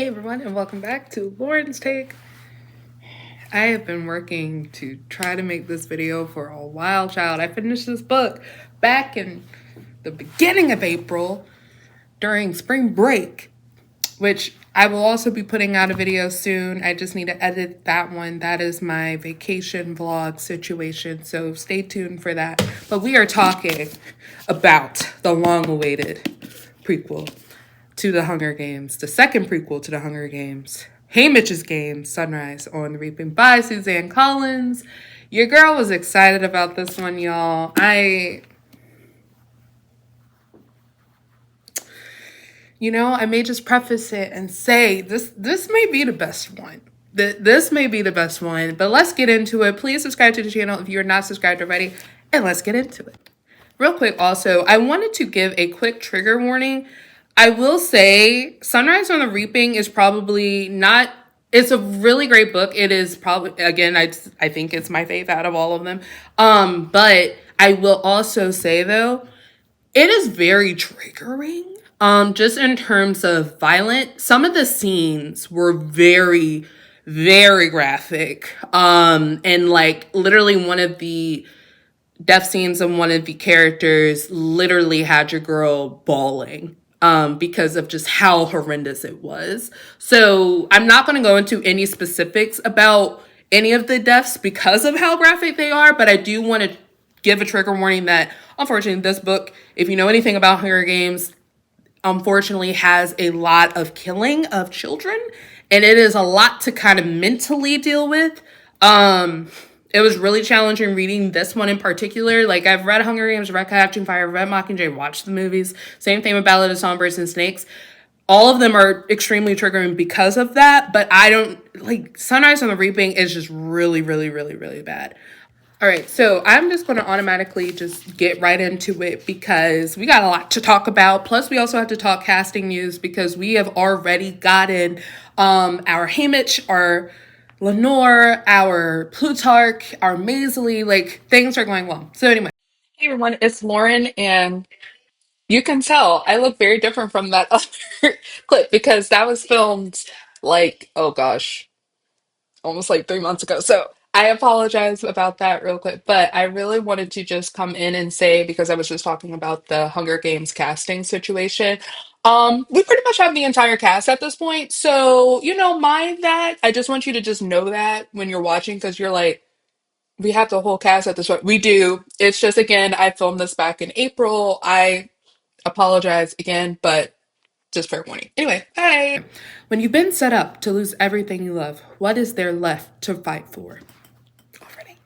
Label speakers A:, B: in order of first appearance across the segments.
A: Hey everyone, and welcome back to Lauren's Take. I have been working to try to make this video for a while, child. I finished this book back in the beginning of April during spring break, which I will also be putting out a video soon. I just need to edit that one. That is my vacation vlog situation, so stay tuned for that. But we are talking about the long-awaited prequel to the Hunger Games, the second prequel to the Hunger Games, Haymitch's Game, Sunrise on the Reaping by Suzanne Collins. Your girl was excited about this one, y'all. I may just preface it and say this may be the best one. This may be the best one, but let's get into it. Please subscribe to the channel if you're not subscribed already, and let's get into it. Real quick, also, I wanted to give a quick trigger warning. I will say Sunrise on the Reaping is probably not, it's a really great book. It is probably, again, I think it's my fave out of all of them. But I will also say though, it is very triggering. Just in terms of violent, some of the scenes were very, very graphic. And like literally one of the death scenes of one of the characters literally had your girl bawling because of just how horrendous it was. So I'm not going to go into any specifics about any of the deaths because of how graphic they are, but I do want to give a trigger warning that unfortunately this book, if you know anything about Hunger Games, unfortunately has a lot of killing of children, and it is a lot to kind of mentally deal with. It was really challenging reading this one in particular. Like, I've read Hunger Games, read Catching Fire, read Mockingjay, watched the movies. Same thing with Ballad of Songbirds and Snakes. All of them are extremely triggering because of that, but I don't, like, Sunrise on the Reaping is just really, really, really, really bad. All right, so I'm just going to automatically just get right into it because we got a lot to talk about. Plus, we also have to talk casting news because we have already gotten our Haymitch, our Lenore, our Plutarch, our Maisley, like things are going well. So anyway. Hey everyone, it's Lauren, and you can tell I look very different from that other clip because that was filmed like, oh gosh, almost like 3 months ago. So I apologize about that real quick, but I really wanted to just come in and say, because I was just talking about the Hunger Games casting situation. We pretty much have the entire cast at this point. So, mind that. I just want you to just know that when you're watching, because you're like, we have the whole cast at this point. We do. It's just, again, I filmed this back in April. I apologize again, but just fair warning. Anyway, bye. When you've been set up to lose everything you love, what is there left to fight for? Already.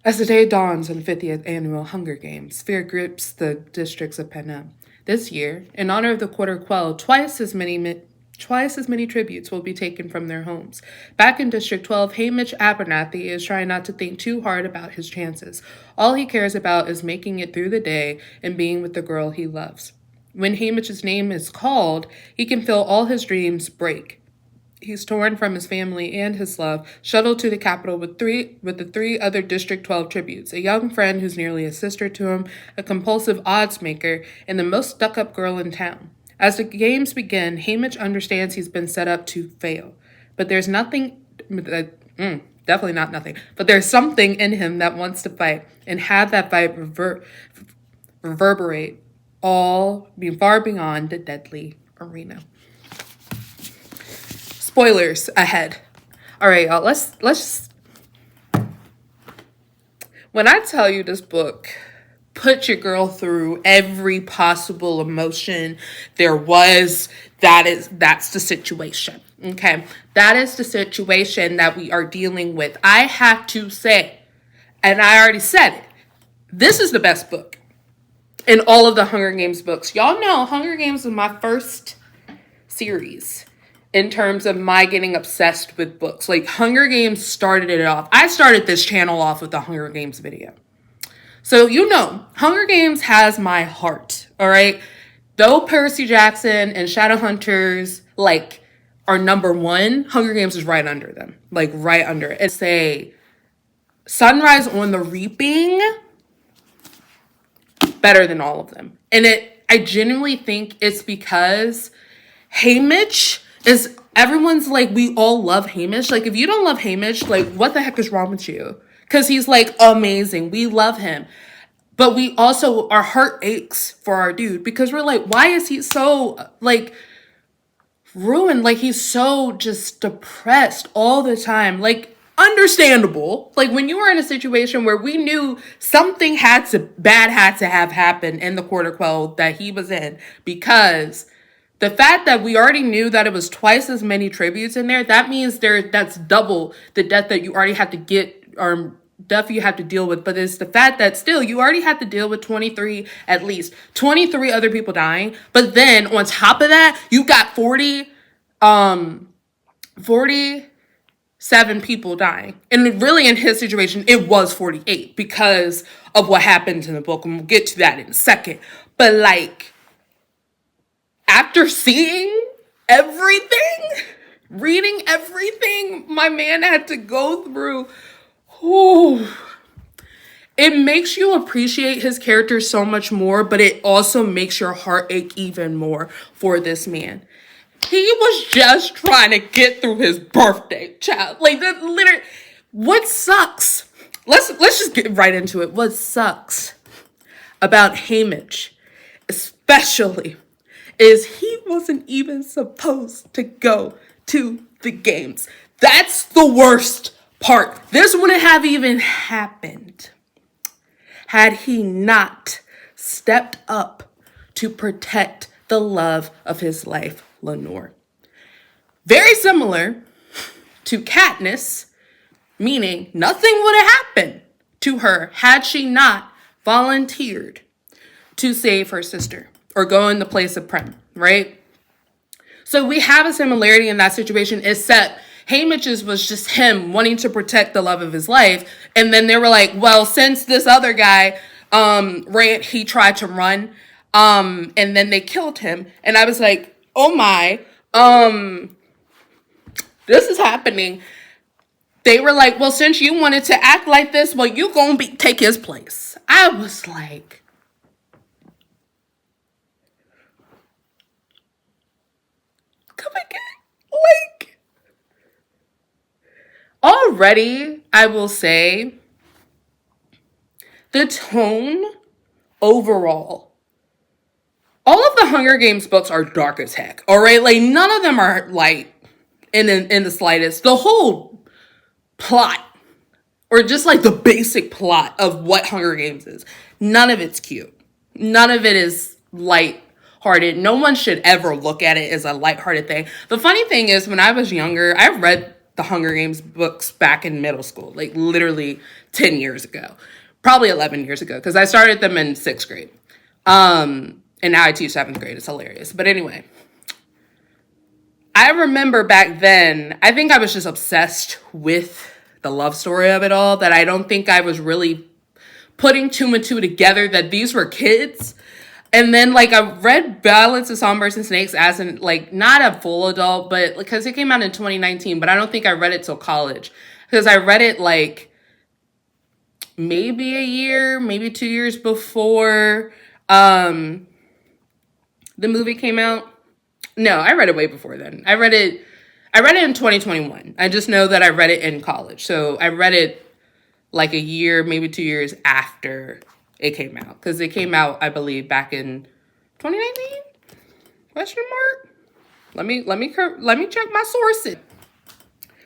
A: As the day dawns on the 50th annual Hunger Games, fear grips the districts of Panem. This year, in honor of the quarter quell, twice as many tributes will be taken from their homes. Back in District 12, Haymitch Abernathy is trying not to think too hard about his chances. All he cares about is making it through the day and being with the girl he loves. When Haymitch's name is called, he can feel all his dreams break. He's torn from his family and his love, shuttled to the capital with the three other District 12 tributes, a young friend who's nearly a sister to him, a compulsive odds maker, and the most stuck-up girl in town. As the games begin, Haymitch understands he's been set up to fail. But there's nothing, definitely not nothing, but there's something in him that wants to fight and have that fight reverberate far beyond the deadly arena. Spoilers ahead. All right, y'all. Let's. When I tell you this book put your girl through every possible emotion there was, that's the situation. Okay, that is the situation that we are dealing with. I have to say, and I already said it, this is the best book in all of the Hunger Games books. Y'all know Hunger Games was my first series in terms of my getting obsessed with books. Like, Hunger Games started it off. I started this channel off with the Hunger Games video. So, Hunger Games has my heart, all right? Though Percy Jackson and Shadowhunters, are number one, Hunger Games is right under them. Like, right under it. It's a Sunrise on the Reaping, better than all of them. And I genuinely think it's because Haymitch is, everyone's like, we all love Haymitch. Like, if you don't love Haymitch, like, what the heck is wrong with you? Because he's like amazing. We love him. But we also, our heart aches for our dude because we're like, why is he so like ruined? Like, he's so just depressed all the time. Like, understandable. Like, when you were in a situation where we knew something bad had to have happened in the Quarter Quell that he was in, because the fact that we already knew that it was twice as many tributes in there, that means that's double the death that you already have to get, or death you have to deal with. But it's the fact that still you already have to deal with 23, at least 23 other people dying. But then on top of that, you got 47 people dying. And really in his situation, it was 48 because of what happened in the book. And we'll get to that in a second. But like, after seeing everything, reading everything my man had to go through, it makes you appreciate his character so much more, but it also makes your heart ache even more for this man. He was just trying to get through his birthday, child. Like, that literally, what sucks? Let's just get right into it. What sucks about Haymitch, especially, is he wasn't even supposed to go to the games. That's the worst part. This wouldn't have even happened had he not stepped up to protect the love of his life, Lenore. Very similar to Katniss, meaning nothing would have happened to her had she not volunteered to save her sister or go in the place of Prem, right? So we have a similarity in that situation, except Haymitch's was just him wanting to protect the love of his life. And then they were like, well, since this other guy, he tried to run, and then they killed him. And I was like, oh my, this is happening. They were like, well, since you wanted to act like this, well, you gonna take his place. I was like, come again. Like, already, I will say, the tone overall, all of the Hunger Games books are dark as heck, all right? Like, none of them are light in the slightest. The whole plot, or just like the basic plot of what Hunger Games is, none of it's cute. None of it is light-hearted. No one should ever look at it as a light-hearted thing. The funny thing is, when I was younger, I read the Hunger Games books back in middle school, like literally 10 years ago. Probably 11 years ago, because I started them in 6th grade. And now I teach 7th grade. It's hilarious. But anyway, I remember back then, I think I was just obsessed with the love story of it all, that I don't think I was really putting two and two together that these were kids. And then, like, I read Ballads of Songbirds and Snakes as in, like, not a full adult, but because it came out in 2019, but I don't think I read it till college. Because I read it, like, maybe a year, maybe 2 years before the movie came out. No, I read it way before then. I read it in 2021. I just know that I read it in college. So I read it like a year, maybe 2 years after it came out. Because it came out, I believe, back in 2019? Question mark? Let me check my sources.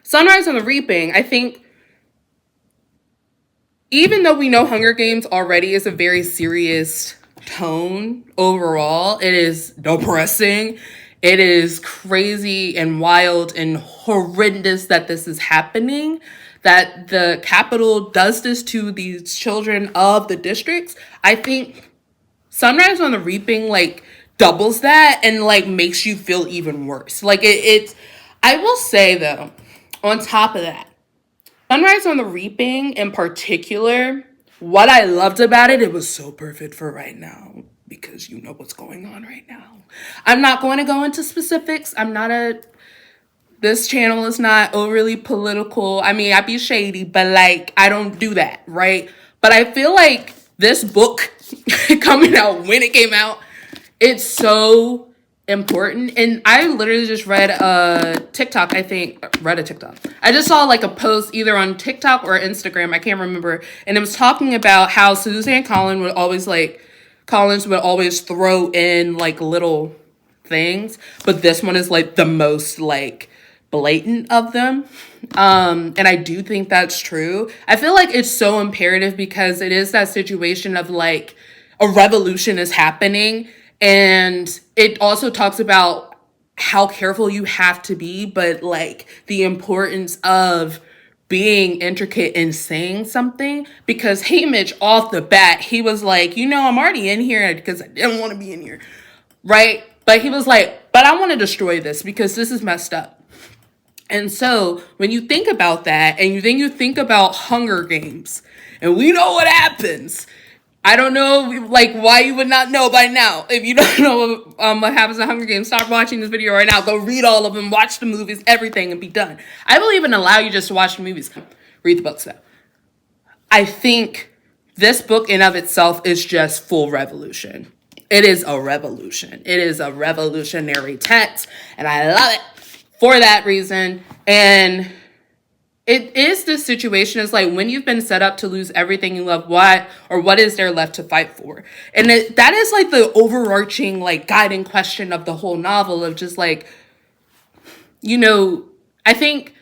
A: Sunrise on the Reaping, I think, even though we know Hunger Games already is a very serious tone overall, it is depressing. It is crazy and wild and horrendous that this is happening, that the Capitol does this to these children of the districts. I think Sunrise on the Reaping, like, doubles that and, like, makes you feel even worse. Like, it's, I will say, though, on top of that, Sunrise on the Reaping in particular, what I loved about it, it was so perfect for right now, because you know what's going on right now. I'm not going to go into specifics. This channel is not overly political. I mean, I be shady, but like, I don't do that, right? But I feel like this book coming out when it came out, it's so important. And I literally just read a TikTok, I just saw like a post either on TikTok or Instagram, I can't remember, and it was talking about how Suzanne Collins would always throw in like little things, but this one is like the most like blatant of them. And I do think that's true. I feel like it's so imperative because it is that situation of like a revolution is happening, and it also talks about how careful you have to be, but like the importance of being intricate and saying something, because Hamish off the bat, he was like, I'm already in here because I didn't want to be in here, right? But he was like, but I want to destroy this because this is messed up. And so when you think about that, and then you think about Hunger Games, and we know what happens. I don't know, like, why you would not know by now. If you don't know what happens in Hunger Games, stop watching this video right now. Go read all of them, watch the movies, everything, and be done. I will even allow you just to watch the movies. Read the books, though. I think this book in of itself is just full revolution. It is a revolution. It is a revolutionary text, and I love it for that reason. And it is this situation. It's like when you've been set up to lose everything you love, what is there left to fight for? And that is like the overarching like guiding question of the whole novel, of just like, I think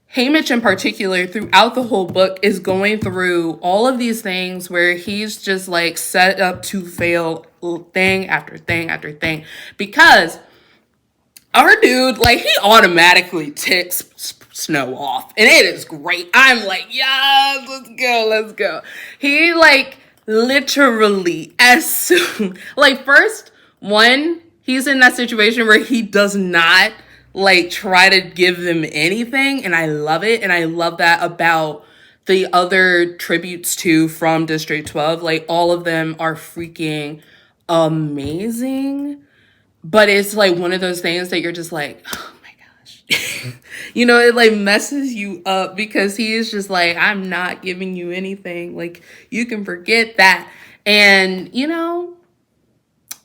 A: Hamish in particular throughout the whole book is going through all of these things where he's just like set up to fail thing after thing after thing, because our dude, like, he automatically ticks Snow off, and it is great. I'm like, yes, let's go. He, like, literally, as soon, like, first, he's in that situation where he does not, like, try to give them anything, and I love it, and I love that about the other tributes, too, from District 12. Like, all of them are freaking amazing. But it's like one of those things that you're just like, oh my gosh. It like messes you up because he is just like, I'm not giving you anything. Like, you can forget that. And,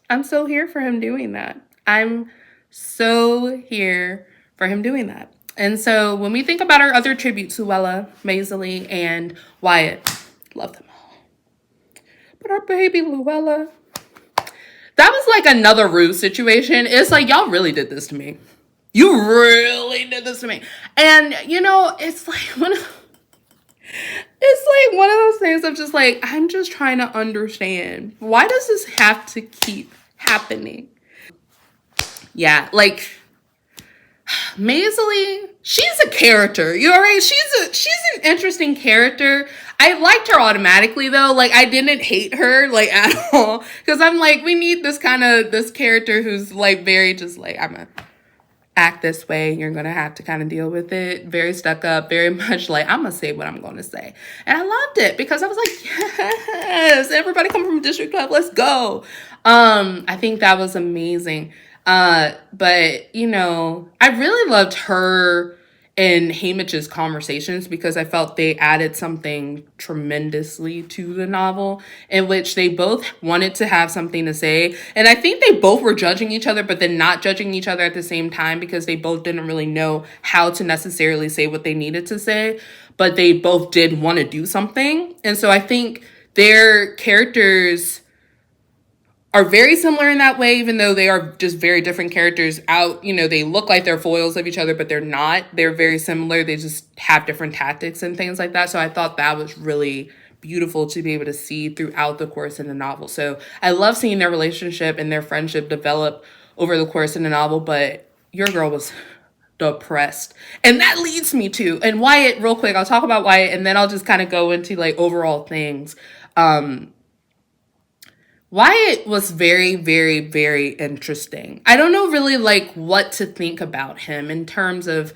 A: I'm so here for him doing that. I'm so here for him doing that. And so when we think about our other tributes, Luella, Maisley, and Wyatt, love them all. But our baby Luella, that was like another Rue situation. It's like, y'all really did this to me. You really did this to me. And, it's like one of those things of just like, I'm just trying to understand, why does this have to keep happening? Yeah, like, Maisley, she's a character. You know, right? She's an interesting character. I liked her automatically though. Like, I didn't hate her like at all, because I'm like, we need this character who's like very just like, I'm gonna act this way. You're gonna have to kind of deal with it. Very stuck up. Very much like, I'm gonna say what I'm gonna say. And I loved it because I was like, yes, everybody come from District 12. Let's go. I think that was amazing. But I really loved her and Hamish's conversations because I felt they added something tremendously to the novel, in which they both wanted to have something to say. And I think they both were judging each other, but then not judging each other at the same time, because they both didn't really know how to necessarily say what they needed to say, but they both did want to do something. And so I think their characters are very similar in that way, even though they are just very different characters out. They look like they're foils of each other, but they're not. They're very similar. They just have different tactics and things like that. So I thought that was really beautiful to be able to see throughout the course in the novel. So I love seeing their relationship and their friendship develop over the course in the novel, but your girl was depressed. And that leads me to, and Wyatt, real quick, I'll talk about Wyatt, and then I'll just kind of go into like overall things. Wyatt was very, very, very interesting. I don't know really like what to think about him in terms of,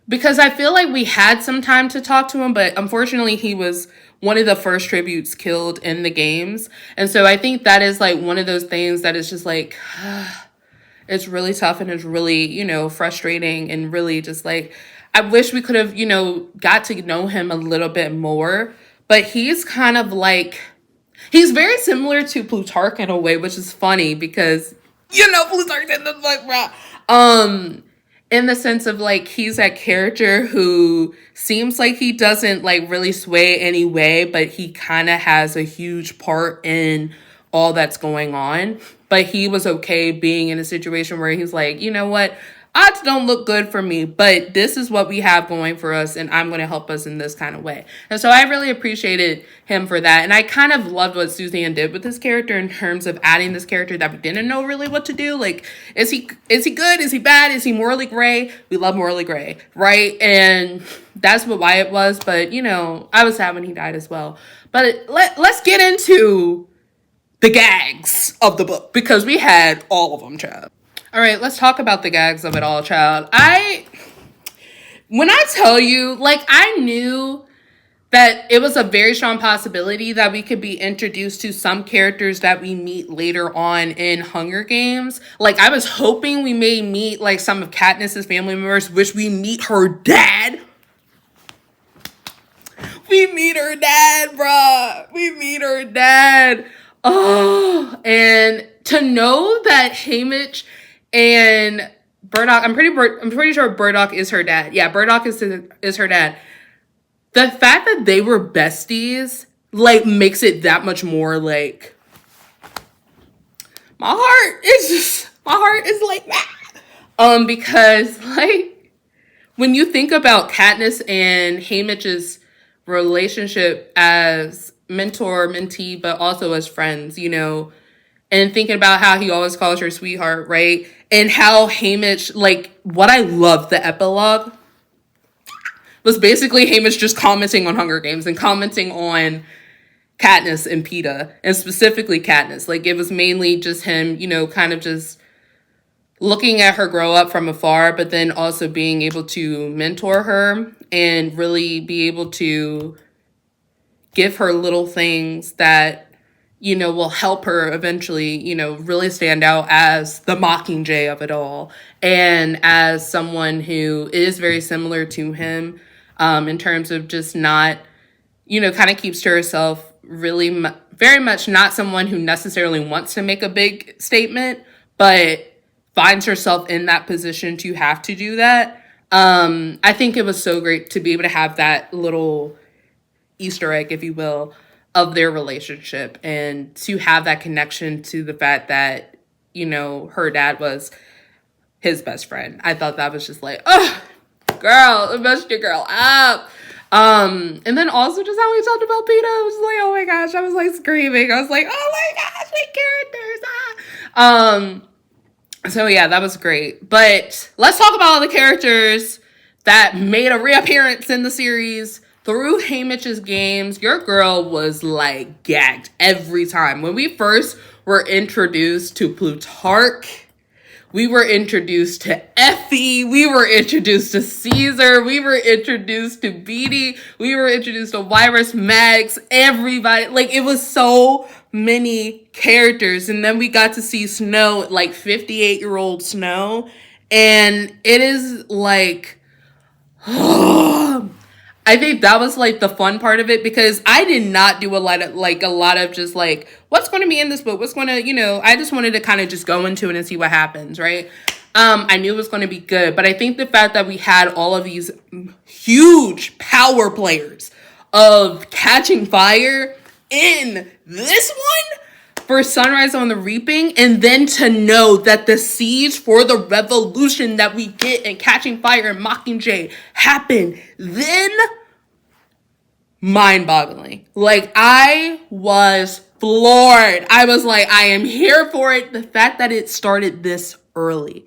A: because I feel like we had some time to talk to him, but unfortunately he was one of the first tributes killed in the games. And so I think that is like one of those things that is just like, it's really tough, and it's really, frustrating, and really just like, I wish we could have, got to know him a little bit more. But he's kind of like, he's very similar to Plutarch in a way, which is funny because Blue Dark in the book, bro. In the sense of like he's that character who seems like he doesn't like really sway any way, but he kind of has a huge part in all that's going on. But he was okay being in a situation where he's like, you know what? Odds don't look good for me, but this is what we have going for us, and I'm going to help us in this kind of way. And so I really appreciated him for that. And I kind of loved what Suzanne did with this character in terms of adding this character that we didn't know really what to do. Like, is he good? Is he bad? Is he morally gray? We love morally gray, right? And that's what Wyatt was. But, I was sad when he died as well. But let's get into the gags of the book, because we had all of them, child. All right, let's talk about the gags of it all, child. When I tell you, like, I knew that it was a very strong possibility that we could be introduced to some characters that we meet later on in Hunger Games. Like, I was hoping we may meet, like, some of Katniss's family members, which we meet her dad. We meet her dad, bruh. We meet her dad. Oh, and to know that Haymitch and Burdock, I'm pretty sure Burdock is her dad. Yeah, Burdock is her dad. The fact that they were besties, like, makes it that much more, like, my heart is like that. Because, like, when you think about Katniss and Haymitch's relationship as mentor, mentee, but also as friends, and thinking about how he always calls her sweetheart, right? And how Haymitch, like, what I loved, the epilogue, was basically Haymitch just commenting on Hunger Games and commenting on Katniss and Peeta, and specifically Katniss. Like, it was mainly just him, kind of just looking at her grow up from afar, but then also being able to mentor her and really be able to give her little things that, will help her eventually, really stand out as the Mockingjay of it all. And as someone who is very similar to him, in terms of just not, kind of keeps to herself, really very much not someone who necessarily wants to make a big statement, but finds herself in that position to have to do that. I think it was so great to be able to have that little Easter egg, if you will, of their relationship, and to have that connection to the fact that, her dad was his best friend. I thought that was just like, oh, girl, it messed your girl up. And then also just how we talked about Peeta, I was like, oh my gosh, I was like screaming. I was like, oh my gosh, my characters. So yeah, that was great. But let's talk about all the characters that made a reappearance in the series. Through Haymitch's games, your girl was like gagged every time. When we first were introduced to Plutarch, we were introduced to Effie, we were introduced to Caesar, we were introduced to Beatty, we were introduced to Virus, Max, everybody. Like, it was so many characters. And then we got to see Snow, like 58-year-old Snow. And it is like, I think that was like the fun part of it, because I did not do a lot of just like, what's going to be in this book? What's going to, I just wanted to kind of just go into it and see what happens, right? I knew it was going to be good, but I think the fact that we had all of these huge power players of Catching Fire in this one for Sunrise on the Reaping, and then to know that the siege for the revolution that we get in Catching Fire and Mockingjay happen then, mind-boggling. Like, I was floored. I was like, I am here for it. The fact that it started this early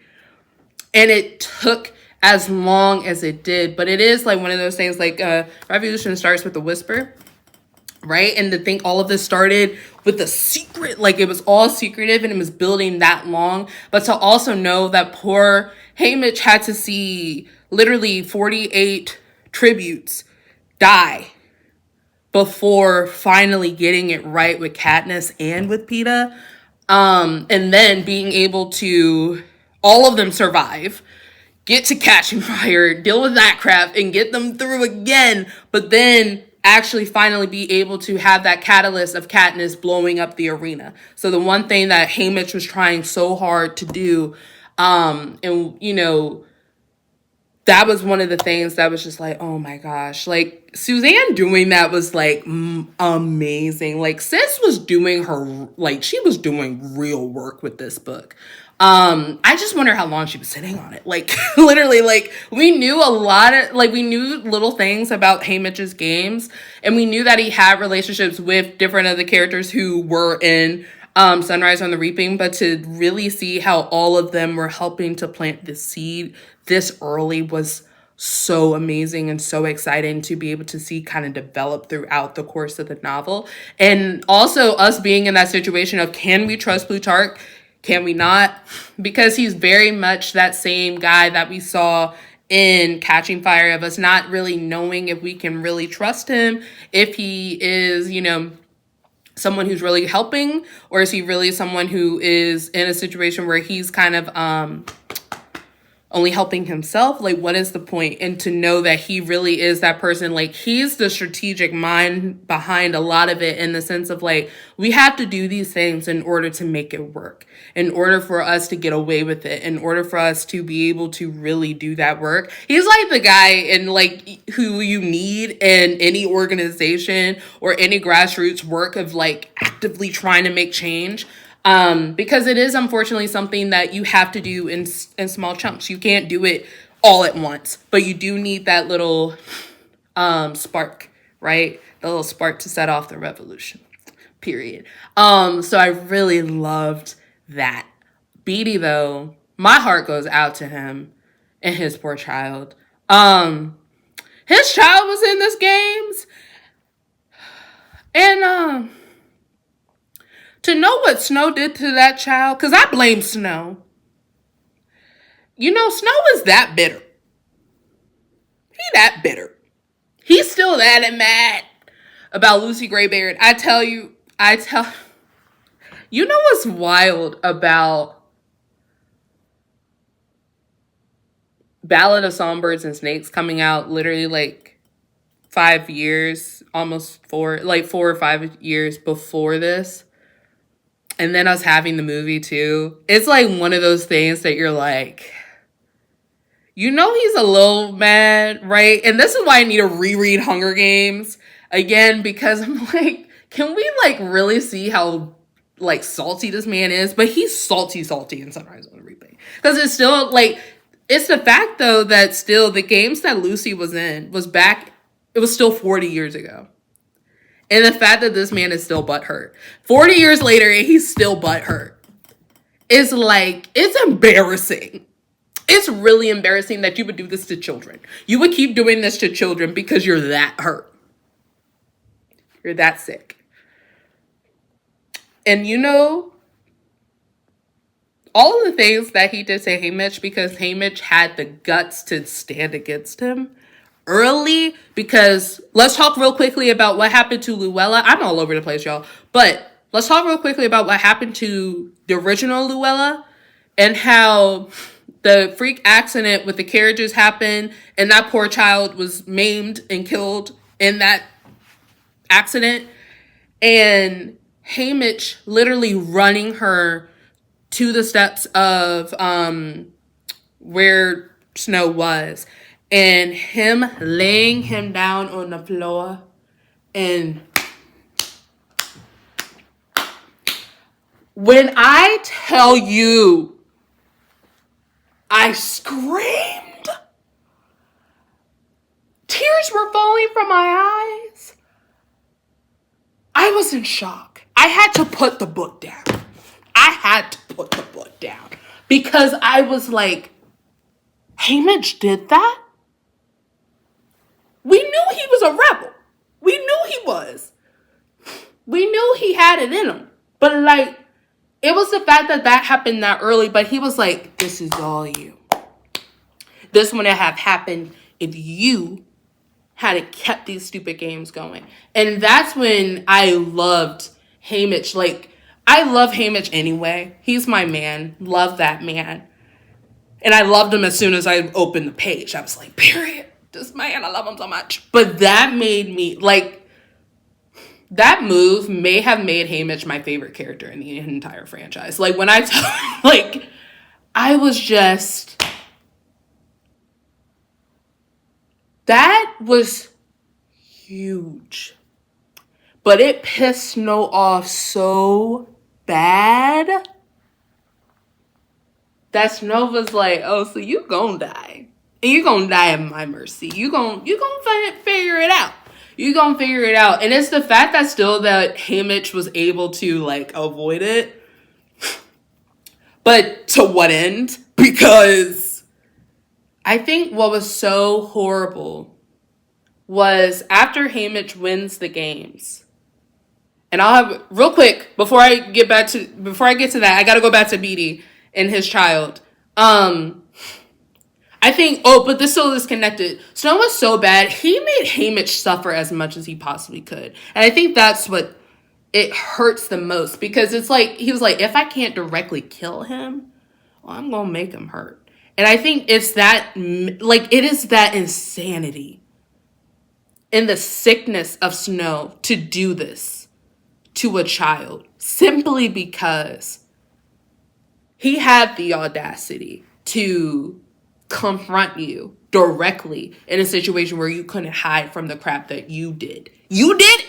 A: and it took as long as it did, but it is like one of those things, like, revolution starts with a whisper, right? And to think all of this started with a secret, like it was all secretive and it was building that long. But to also know that poor Haymitch had to see literally 48 tributes die before finally getting it right with Katniss and with Peeta. And then being able to, all of them survive, get to Catching Fire, deal with that crap, and get them through again. But then actually finally be able to have that catalyst of Katniss blowing up the arena. So the one thing that Haymitch was trying so hard to do, and you know, that was one of the things that was just like, oh my gosh, like Suzanne doing that was like amazing. Like sis was doing her, like she was doing real work with this book. I just wonder how long she was sitting on it. Like literally, like we knew a lot of, like we knew little things about Haymitch's games, and we knew that he had relationships with different of the characters who were in Sunrise on the Reaping, but to really see how all of them were helping to plant the seed this early was so amazing and so exciting to be able to see kind of develop throughout the course of the novel. And also us being in that situation of, can we trust Plutarch? Can we not? Because he's very much that same guy that we saw in Catching Fire, of us not really knowing if we can really trust him, if he is, you know, someone who's really helping, or is he really someone who is in a situation where he's kind of only helping himself? Like, what is the point? And to know that he really is that person, like he's the strategic mind behind a lot of it, in the sense of like, we have to do these things in order to make it work, in order for us to get away with it, in order for us to be able to really do that work. He's like the guy in like who you need in any organization or any grassroots work of like actively trying to make change. Because it is unfortunately something that you have to do in small chunks. You can't do it all at once, but you do need that little spark, right? The little spark to set off the revolution, period. So I really loved that. Beatty, though, my heart goes out to him and his poor child. His child was in this games, and to know what Snow did to that child, because I blame Snow. You know, Snow is that bitter. He that bitter. He's still that and mad about Lucy Greybeard. You know what's wild about Ballad of Songbirds and Snakes coming out literally like 5 years, almost 4 or 5 years before this? And then us having the movie too. It's like one of those things that you're like, you know, he's a little mad, right? And this is why I need to reread Hunger Games again, because I'm like, can we like really see how like salty this man is? But he's salty in Sunrise on the Reaping. Because it's still like, it's the fact though that still the games that Lucy was in was back, it was still 40 years ago. And the fact that this man is still butthurt 40 years later and he's still butthurt is like, it's embarrassing. It's really embarrassing that you would do this to children. You would keep doing this to children because you're that hurt. You're that sick. And you know, all of the things that he did to Haymitch, because Haymitch had the guts to stand against him early. Because let's talk real quickly about what happened to Luella. I'm all over the place, y'all. But let's talk real quickly about what happened to the original Luella and how the freak accident with the carriages happened and that poor child was maimed and killed in that accident. And Haymitch literally running her to the steps of where Snow was, and him laying him down on the floor. And when I tell you, I screamed. Tears were falling from my eyes. I was in shock. I had to put the book down. Because I was like, Haymitch did that? We knew he was a rebel. We knew he was. We knew he had it in him. But like, it was the fact that that happened that early, but he was like, this is all you. This wouldn't have happened if you hadn't kept these stupid games going. And that's when I loved Haymitch. Like, I love Haymitch anyway. He's my man. Love that man. And I loved him as soon as I opened the page. I was like, period. this man, I love him so much. But that made me, like, that move may have made Haymitch my favorite character in the entire franchise. Like, when I tell, like, I was just, that was huge. But it pissed Snow off so bad that Snow was like, oh, so you gonna die. And you gonna die at my mercy. You gonna figure it out. You gonna figure it out. And it's the fact that still that Haymitch was able to, like, avoid it. But to what end? Because I think what was so horrible was after Haymitch wins the games. And I'll have, real quick, before I get to that, I gotta go back to Beatty and his child. I think, but this still is connected. Snow was so bad, he made Haymitch suffer as much as he possibly could. And I think that's what it hurts the most. Because it's like, he was like, if I can't directly kill him, well, I'm going to make him hurt. And I think it's that, like, it is that insanity and the sickness of Snow to do this to a child. Simply because he had the audacity to confront you directly in a situation where you couldn't hide from the crap that you did. You did it.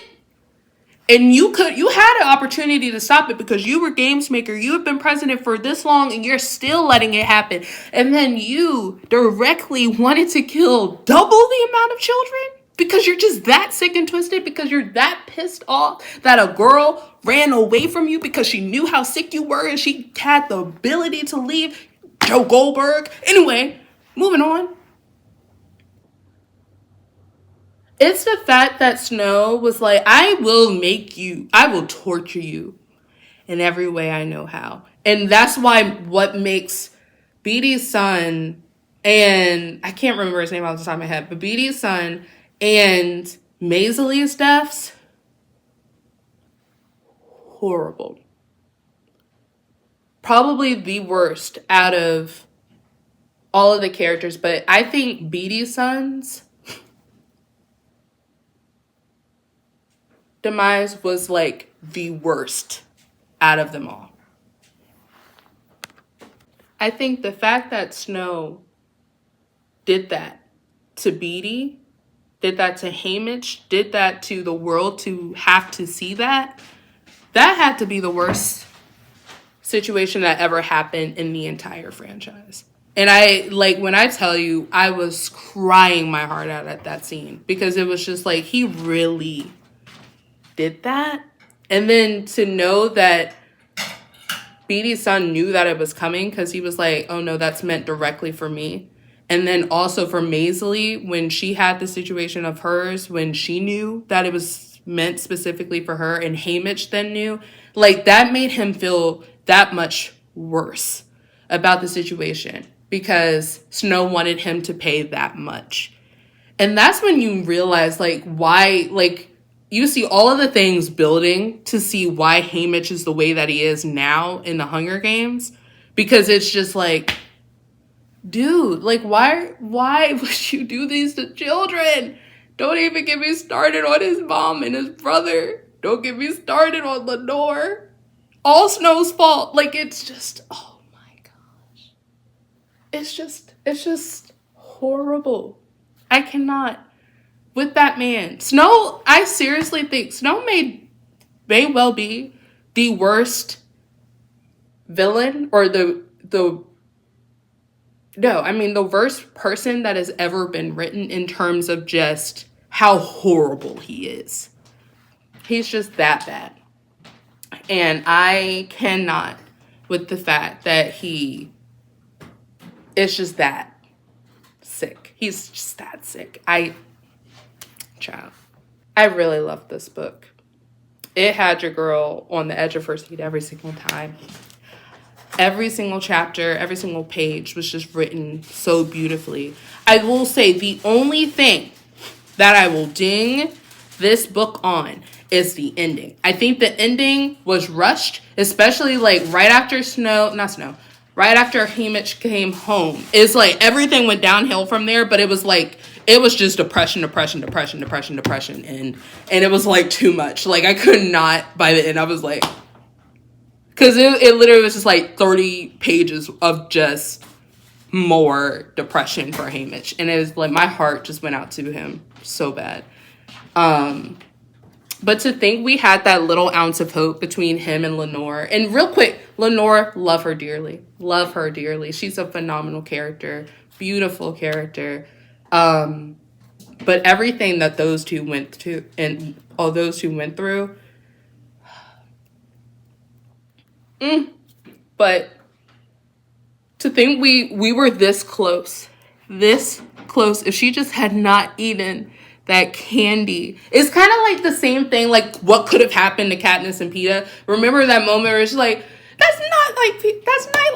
A: And you had an opportunity to stop it because you were games maker. You have been president for this long and you're still letting it happen. And then you directly wanted to kill double the amount of children because you're just that sick and twisted, because you're that pissed off that a girl ran away from you because she knew how sick you were and she had the ability to leave. Joe Goldberg. Anyway, moving on. It's the fact that Snow was like, I will torture you in every way I know how. And that's why what makes Beatty's son, and I can't remember his name off the top of my head, but Beatty's son and Maisie's deaths, horrible. Probably the worst out of all of the characters, but I think Beatty's son's demise was like the worst out of them all. I think the fact that Snow did that to Beatty, did that to Haymitch, did that to the world to have to see that had to be the worst situation that ever happened in the entire franchise. And I, like, when I tell you, I was crying my heart out at that scene because it was just like, he really did that. And then to know that Beatty's son knew that it was coming because he was like, oh no, that's meant directly for me. And then also for Maisie, when she had the situation of hers, when she knew that it was meant specifically for her, and Haymitch then knew, like, that made him feel that much worse about the situation because Snow wanted him to pay that much. And that's when you realize, like, why, like, you see all of the things building to see why Haymitch is the way that he is now in the Hunger Games. Because it's just like, dude, like, why would you do these to children? Don't even get me started on his mom and his brother. Don't get me started on Lenore. All Snow's fault. Like, it's just, oh my gosh. It's just horrible. I cannot. With that man. Snow, I seriously think Snow may well be the worst villain or the worst person that has ever been written in terms of just how horrible he is. He's just that bad. And I cannot with the fact that he is just that sick. He's just that sick. Child. I really loved this book. It had your girl on the edge of her seat every single time. Every single chapter, every single page was just written so beautifully. I will say the only thing that I will ding this book on is the ending. I think the ending was rushed, especially like right after right after Haymitch came home. It's like everything went downhill from there, but it was like, it was just depression, and it was like too much. Like I could not, by the end I was like, because it literally was just like 30 pages of just more depression for Haymitch, and it was like my heart just went out to him so bad. But to think we had that little ounce of hope between him and Lenore. And real quick, Lenore, love her dearly. Love her dearly. She's a phenomenal character. Beautiful character. But everything that those two went to and all those two went through. But to think we were this close. This close. If she just had not eaten that candy. It's kind of like the same thing, like what could have happened to Katniss and Peeta. Remember that moment where it's like, that's not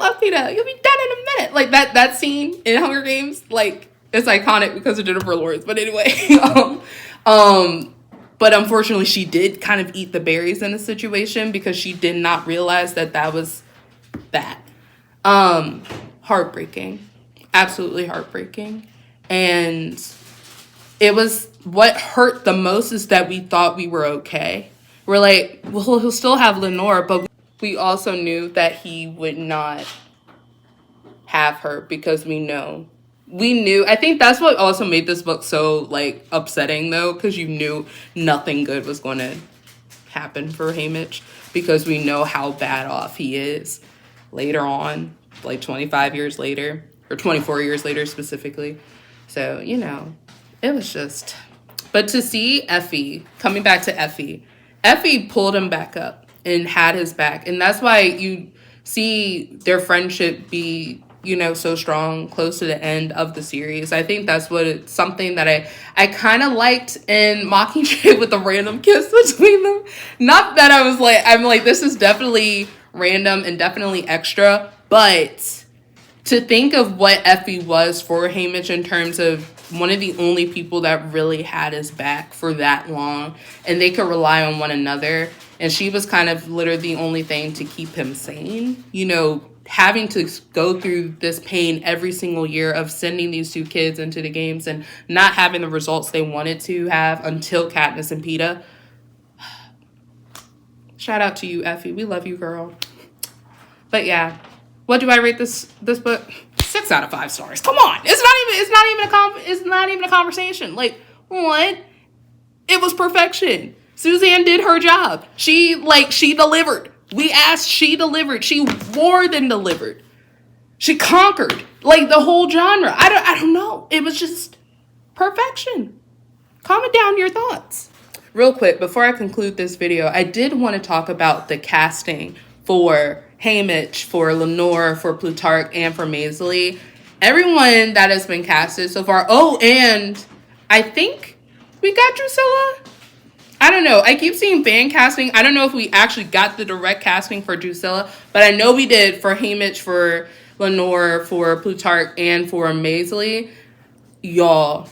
A: love Peeta. You'll be dead in a minute. Like that scene in Hunger Games, like it's iconic because of Jennifer Lawrence. But anyway, but unfortunately she did kind of eat the berries in the situation because she did not realize that was that. Heartbreaking. Absolutely heartbreaking. And it was, what hurt the most is that we thought we were okay. We're like, well, he'll still have Lenore, but we also knew that he would not have her because we knew. I think that's what also made this book so like upsetting though, because you knew nothing good was going to happen for Haymitch because we know how bad off he is later on, like 25 years later or 24 years later specifically. So, you know, it was just, but to see Effie, coming back to Effie pulled him back up and had his back. And that's why you see their friendship be, you know, so strong close to the end of the series. I think that's something that I kind of liked in Mockingjay with the random kiss between them. Not that I'm like, this is definitely random and definitely extra, but to think of what Effie was for Haymitch in terms of one of the only people that really had his back for that long, and they could rely on one another, and she was kind of literally the only thing to keep him sane, you know, having to go through this pain every single year of sending these two kids into the games and not having the results they wanted to have until Katniss and Peeta. Shout out to you, Effie. We love you, girl. But yeah, what do I rate this book? 6 out of 5 stars. Come on. It's not even a conversation. Like, what? It was perfection. Suzanne did her job. She delivered. We asked, she delivered. She more than delivered. She conquered like the whole genre. I don't know. It was just perfection. Comment down your thoughts. Real quick, before I conclude this video, I did want to talk about the casting for Haymitch, for Lenore, for Plutarch, and for Maisley. Everyone that has been casted so far. Oh, and I think we got Drusilla. I don't know. I keep seeing fan casting. I don't know if we actually got the direct casting for Drusilla, but I know we did for Haymitch, for Lenore, for Plutarch, and for Maisley. Y'all,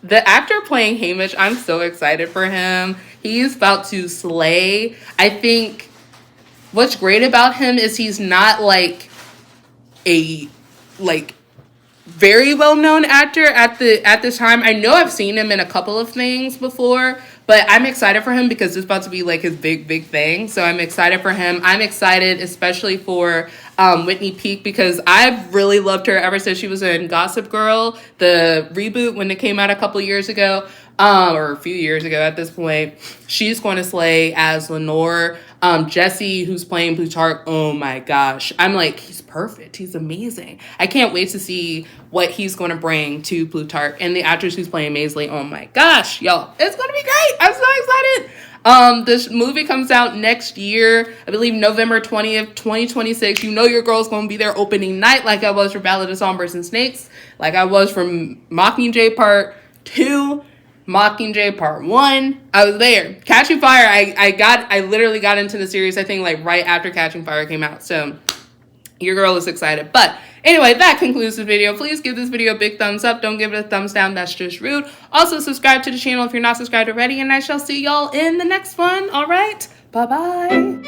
A: the actor playing Haymitch, I'm so excited for him. He's about to slay. I think what's great about him is he's not like a very well-known actor at this time. I know I've seen him in a couple of things before, but I'm excited for him because it's about to be like his big thing. So I'm excited for him. I'm excited especially for Whitney Peak because I've really loved her ever since she was in Gossip Girl, the reboot when it came out a couple years ago, or a few years ago at this point. She's going to slay as Lenore. Jesse, who's playing Plutarch, oh my gosh. I'm like, he's perfect. He's amazing. I can't wait to see what he's going to bring to Plutarch. And the actress who's playing Maisley, oh my gosh, y'all, it's going to be great. I'm so excited. This movie comes out next year, I believe November 20th, 2026. You know your girl's going to be there opening night like I was for Ballad of Songbirds and Snakes, like I was from Mockingjay Part 2. Mockingjay Part 1, I was there. Catching Fire, I literally got into the series, I think, like, right after Catching Fire came out. So, your girl is excited. But, anyway, that concludes the video. Please give this video a big thumbs up. Don't give it a thumbs down. That's just rude. Also, subscribe to the channel if you're not subscribed already. And I shall see y'all in the next one. All right? Bye-bye.